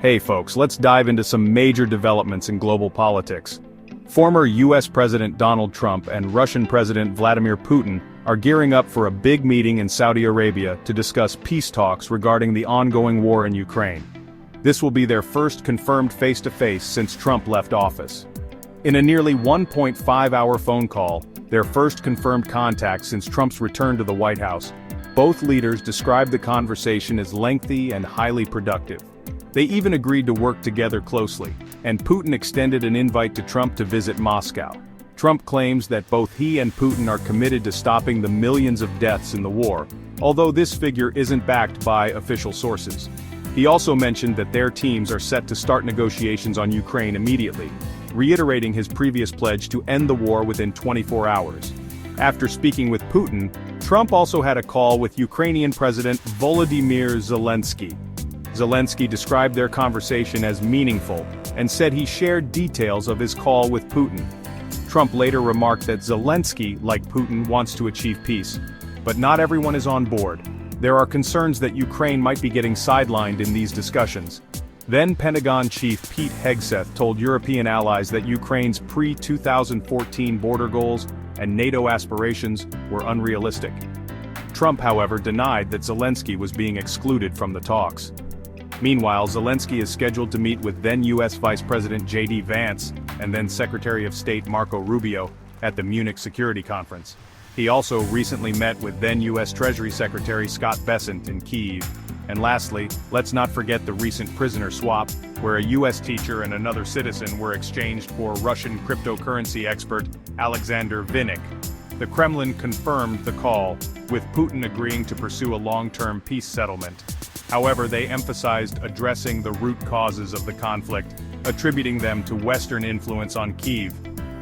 Hey folks, let's dive into some major developments in global politics. Former US President Donald Trump and Russian President Vladimir Putin are gearing up for a big meeting in Saudi Arabia to discuss peace talks regarding the ongoing war in Ukraine. This will be their first confirmed face-to-face since Trump left office. In a nearly 1.5-hour phone call, their first confirmed contact since Trump's return to the White House, both leaders described the conversation as lengthy and highly productive. They even agreed to work together closely, and Putin extended an invite to Trump to visit Moscow. Trump claims that both he and Putin are committed to stopping the millions of deaths in the war, although this figure isn't backed by official sources. He also mentioned that their teams are set to start negotiations on Ukraine immediately, reiterating his previous pledge to end the war within 24 hours. After speaking with Putin, Trump also had a call with Ukrainian President Volodymyr Zelensky. Zelensky described their conversation as meaningful, and said he shared details of his call with Putin. Trump later remarked that Zelensky, like Putin, wants to achieve peace. But not everyone is on board. There are concerns that Ukraine might be getting sidelined in these discussions. Then Pentagon Chief Pete Hegseth told European allies that Ukraine's pre-2014 border goals and NATO aspirations were unrealistic. Trump, however, denied that Zelensky was being excluded from the talks. Meanwhile, Zelensky is scheduled to meet with then U.S. Vice President J.D. Vance and then Secretary of State Marco Rubio at the Munich Security Conference. He also recently met with then U.S. Treasury Secretary Scott Bessent in Kyiv. And lastly, let's not forget the recent prisoner swap, where a U.S. teacher and another citizen were exchanged for Russian cryptocurrency expert Alexander Vinnik. The Kremlin confirmed the call, with Putin agreeing to pursue a long-term peace settlement. However, they emphasized addressing the root causes of the conflict, attributing them to Western influence on Kyiv.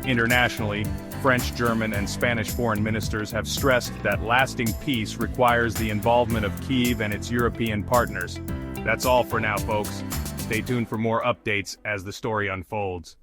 Internationally, French, German, and Spanish foreign ministers have stressed that lasting peace requires the involvement of Kyiv and its European partners. That's all for now, folks. Stay tuned for more updates as the story unfolds.